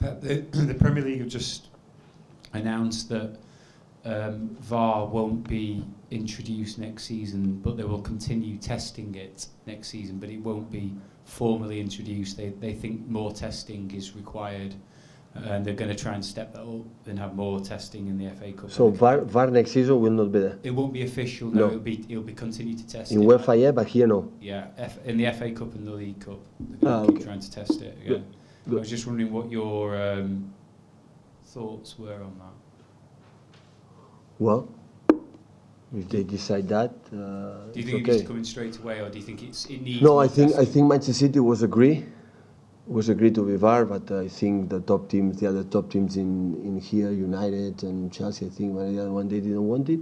Pep, the Premier League have just announced that VAR won't be introduced next season, but they will continue testing it next season, but it won't be formally introduced. They think more testing is required, and they're going to try and step that up and have more testing in the FA Cup. So VAR next season will not be there? It won't be official, no. It'll be continue to test in it. In UEFA, yeah, but here no? Yeah, in the FA Cup and the League Cup, they're going to keep trying to test it again. Good. I was just wondering what your thoughts were on that. Well, if they decide that, do you think it's coming straight away, or do you think it needs? No, I think Manchester City was agreed to be VAR, but I think the other top teams in here, United and Chelsea, I think the other one they didn't want it.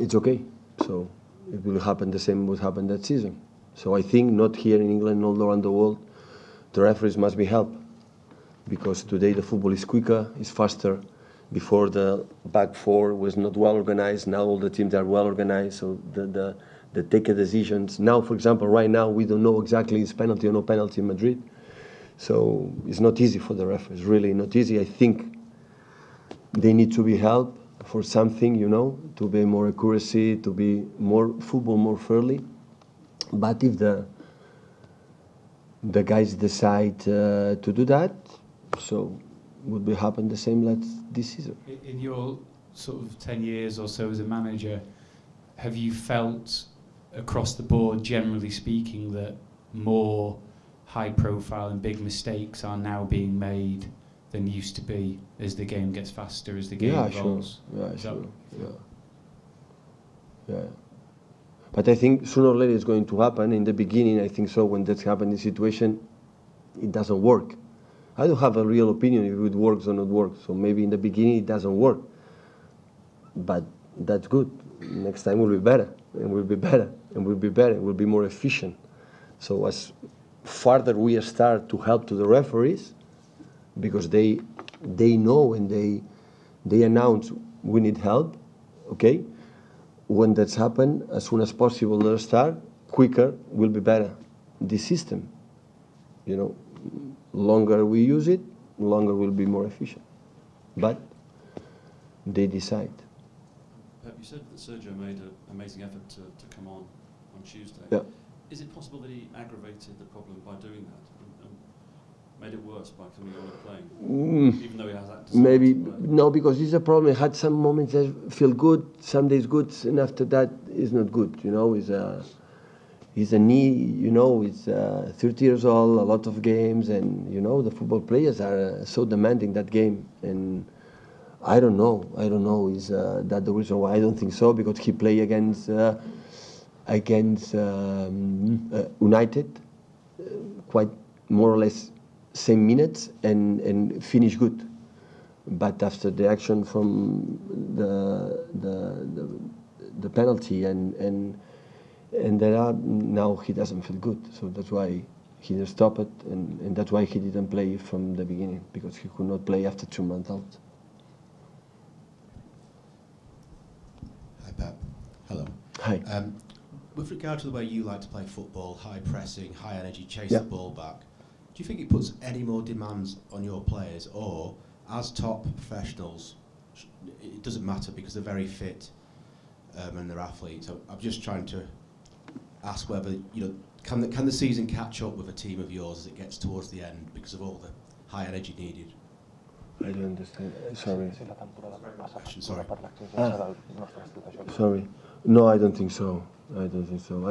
It's okay, so it will happen the same what happened that season. So I think not here in England, all around the world, the referees must be helped, because today the football is quicker, is faster. Before the back four was not well organized, now all the teams are well organized, so they take decisions. Now, for example, right now we don't know exactly it's penalty or no penalty in Madrid, so it's not easy for the referees, really not easy. I think they need to be helped for something, to be more accuracy, to be more football more fairly. But if the guys decide to do that, so would be happen the same like this season. In your sort of 10 years or so as a manager, have you felt across the board, generally speaking, that more high-profile and big mistakes are now being made than used to be as the game gets faster, as the game evolves? Yeah. But I think sooner or later it's going to happen. In the beginning, I think so. When that's happened, the situation, it doesn't work. I don't have a real opinion if it works or not works. So maybe in the beginning it doesn't work, but that's good. Next time will be better, and will be better, and will be better, will be more efficient. So as further we start to help to the referees, because they know and they announce we need help. Okay, when that's happened, as soon as possible they'll start quicker, will be better. This system, longer we use it, longer will be more efficient. But they decide. Pep, you said that Sergio made an amazing effort to come on Tuesday. Yeah. Is it possible that he aggravated the problem by doing that and made it worse by coming on and playing, even though he has that desire? Maybe no, because this is a problem. He had some moments that feel good, some days good, and after that is not good. He's a knee, he's 30 years old, a lot of games, and, the football players are so demanding that game. And I don't know, is that the reason why? I don't think so, because he played against United, quite more or less same minutes, and finished good. But after the action from the penalty and now he doesn't feel good, so that's why he just stopped it, and that's why he didn't play from the beginning, because he could not play after 2 months out. Hi Pep. Hello. Hi. With regard to the way you like to play football, high pressing, high energy, chase the ball back, do you think it puts any more demands on your players, or as top professionals, it doesn't matter because they're very fit and they're athletes? So I'm just trying to ask whether, can the season catch up with a team of yours as it gets towards the end because of all the high energy needed? I don't understand. Sorry. Sorry. Sorry. No, I don't think so. I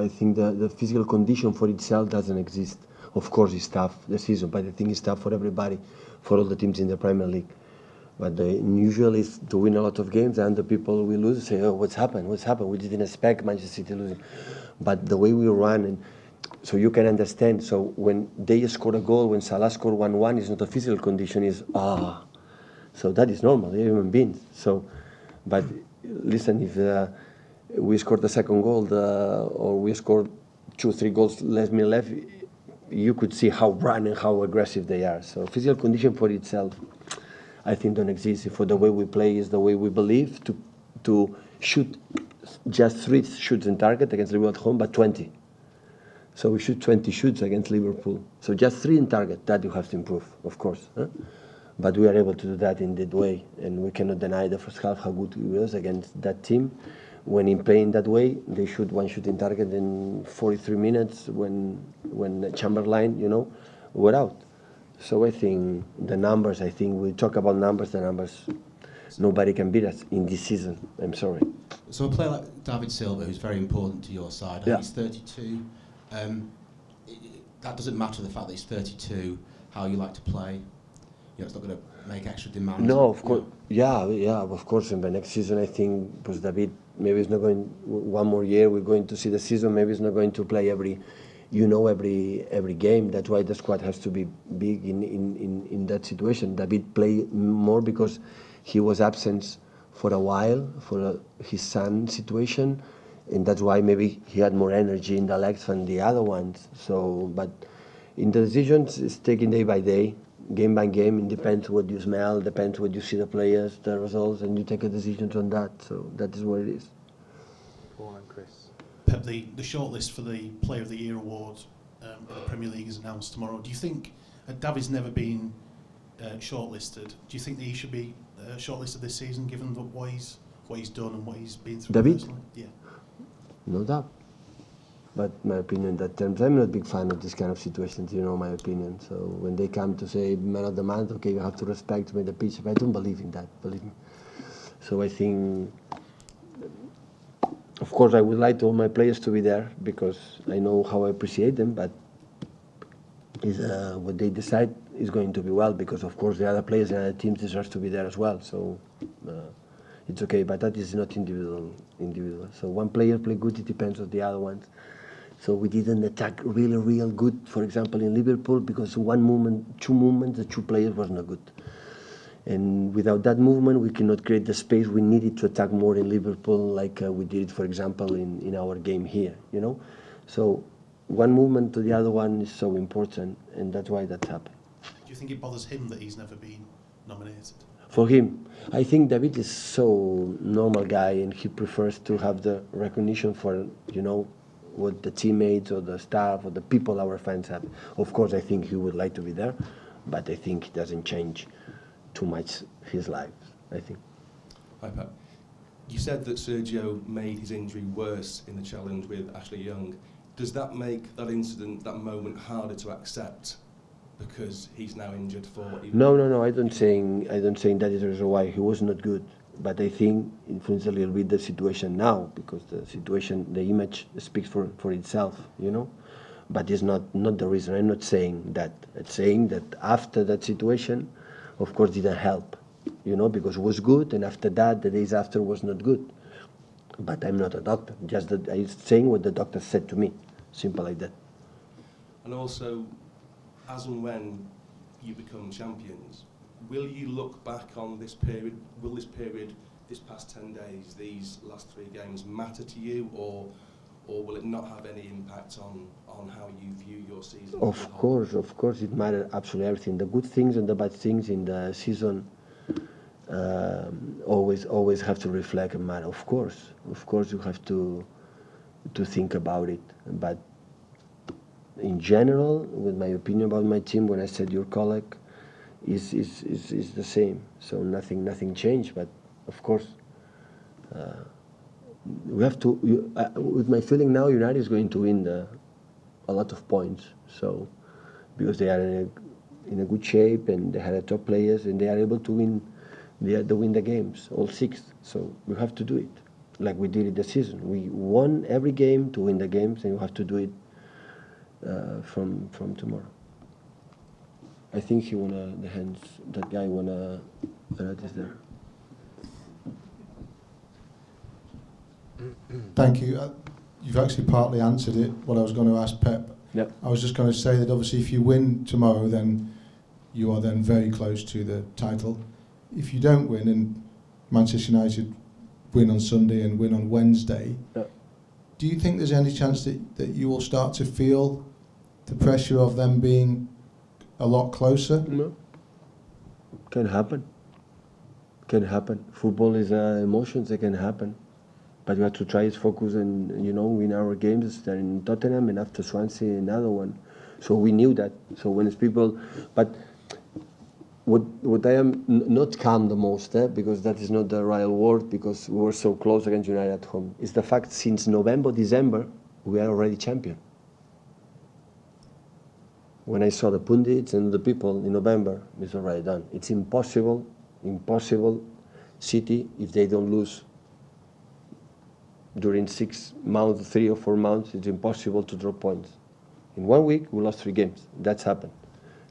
think the physical condition for itself doesn't exist. Of course, it's tough, the season, but I think it's tough for everybody, for all the teams in the Premier League. But usually to win a lot of games, and the people will lose, say, oh, what's happened? We didn't expect Manchester City losing. But the way we run, and so you can understand. So when they score a goal, when Salah scored 1-1, it's not a physical condition, it's So that is normal, they're human beings. So, but listen, if we scored the second goal, or we scored 2-3 goals less left, you could see how run and how aggressive they are. So physical condition for itself, I think, don't exist. For the way we play is the way we believe to shoot just 3 shots in target against Liverpool at home, but 20. So we shoot 20 shoots against Liverpool. So just 3 in target. That you have to improve, of course. Huh? But we are able to do that in that way, and we cannot deny the first half how good we was against that team. When in playing that way, they shoot 1 shot in target in 43 minutes when Chamberlain, were out. So I think the numbers, we talk about numbers, the numbers, nobody can beat us in this season. I'm sorry. So a player like David Silva, who's very important to your side, yeah. He's 32. That doesn't matter, the fact that he's 32, how you like to play. It's not going to make extra demands. No, of course. Yeah, of course. In the next season, I think, because David maybe it's not going. 1 more year, we're going to see the season. Maybe he's not going to play every game. That's why the squad has to be big in that situation. David played more because he was absent for a while for his son situation, and that's why maybe he had more energy in the legs than the other ones. So, but in the decisions, it's taken day by day. Game by game, it depends what you smell, depends what you see the players, the results, and you take a decision on that. So that is what it is. Paul and Chris. Pep, the shortlist for the Player of the Year award in the Premier League is announced tomorrow. Do you think David's never been shortlisted? Do you think that he should be shortlisted this season, given what he's done and what he's been through? David? Personally? Yeah. No doubt. But my opinion in that terms, I'm not a big fan of this kind of situations, my opinion. So when they come to say man of the month, okay, you have to respect me the pitch. I don't believe in that, believe me. So I think, of course, I would like all my players to be there because I know how I appreciate them, but what they decide is going to be well because, of course, the other players and other teams deserve to be there as well. So it's okay, but that is not individual. So one player play good, it depends on the other ones. So we didn't attack really, real good, for example, in Liverpool, because 2 movements, the 2 players was not good. And without that movement, we cannot create the space we needed to attack more in Liverpool, like we did, for example, in our game here, So one movement to the other one is so important, and that's why that happened. Do you think it bothers him that he's never been nominated? For him, I think David is so normal guy, and he prefers to have the recognition for, what the teammates or the staff or the people our fans have. Of course, I think he would like to be there, but I think it doesn't change too much his life, I think. Hi, Pep. You said that Sergio made his injury worse in the challenge with Ashley Young. Does that make that incident, that moment, harder to accept because he's now injured for? No. I don't saying that is the reason why he was not good. But I think influences a little bit the situation now because the situation, the image speaks for itself, But it's not the reason. I'm not saying that. I'm saying that after that situation, of course, didn't help, because it was good, and after that, the days after was not good. But I'm not a doctor. Just that I'm saying what the doctor said to me. Simple like that. And also, as and when you become champions, will you look back on this period? Will this period, this past 10 days, these last 3 games matter to you, or will it not have any impact on how you view your season? Of course, it matters absolutely everything. The good things and the bad things in the season always have to reflect and matter. Of course, you have to think about it. But in general, with my opinion about my team, when I said your colleague, is the same. So nothing changed. But of course, we have to. With my feeling now, United is going to win a lot of points. So because they are in a good shape and they had top players and they are able to win. They win the games, all 6. So we have to do it, like we did in the season. We won every game to win the games, and we have to do it from tomorrow. I think he won the hands. That guy won a penalties there. Thank you. You've actually partly answered it. What I was going to ask Pep. Yep. I was just going to say that obviously, if you win tomorrow, then you are then very close to the title. If you don't win, and Manchester United win on Sunday and win on Wednesday, Yep. Do you think there's any chance that you will start to feel the pressure of them being a lot closer? No. Can happen. Football is emotions. It can happen. But we have to try to focus and, you know, win our games. They're in Tottenham, and after Swansea, another one. So we knew that. So when it's people, but what I am not calm the most, because that is not the right word, because we were so close against United at home, is the fact since November, December, we are already champion. When I saw the pundits and the people in November, it's already done. It's impossible, City, if they don't lose during 6 months, 3 or 4 months, it's impossible to drop points. In 1 week, we lost 3 games. That's happened.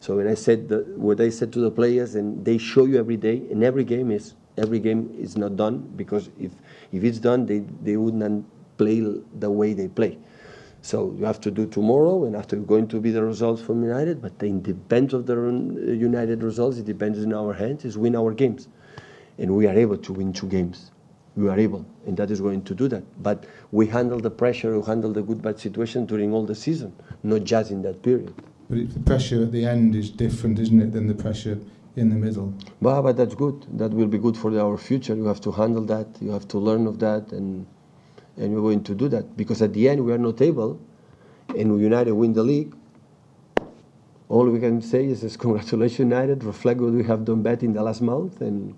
So when I said what I said to the players, and they show you every day, and every game is not done, because if it's done, they wouldn't play the way they play. So you have to do tomorrow, and after going to be the results from United, but it depends of the United results, it depends in our hands, is win our games. And we are able to win 2 games. We are able, and that is going to do that. But we handle the pressure, we handle the good bad situation during all the season, not just in that period. But the pressure at the end is different, isn't it, than the pressure in the middle? But that's good. That will be good for our future. You have to handle that. You have to learn of that, and we're going to do that. Because at the end, we are not able, and United win the league. All we can say is congratulations, United. Reflect what we have done better in the last month, and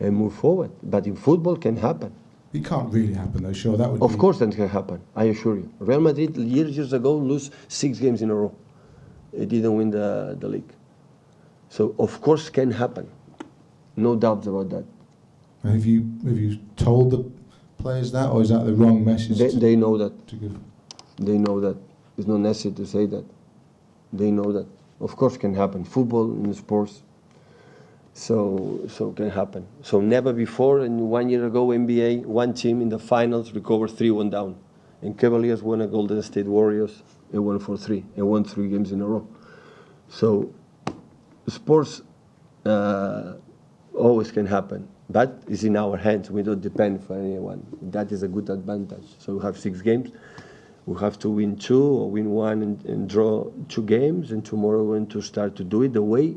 move forward. But in football, can happen. It can't really happen, though. Sure, that would. Of course, that can happen. I assure you. Real Madrid years ago lose 6 games in a row. It didn't win the league. So of course can happen, no doubts about that. Have you told the players that, or is that the wrong message? They know that. To give? They know that. It's not necessary to say that. They know that. Of course can happen. Football in sports. So can happen. So never before, and 1 year ago NBA, one team in the finals recovered 3-1 down, and Cavaliers won a Golden State Warriors. They won 4-3 and won 3 games in a row. So sports always can happen, but it's in our hands. We don't depend for anyone. That is a good advantage. So we have 6 games. We have to win 2 or win 1 and draw 2 games, and tomorrow we're going to start to do it the way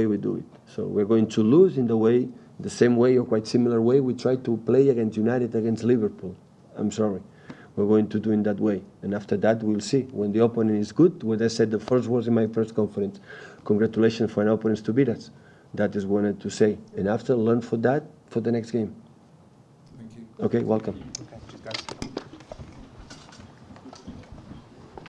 we do it. So we're going to lose in the same way or quite similar way we tried to play against United, against Liverpool. I'm sorry. We're going to do in that way, and after that we'll see. When the opponent is good, what I said the first was in my press conference, congratulations for an opponent to beat us. That is what I wanted to say, and after learn for that for the next game. Thank you. Okay, welcome. Okay.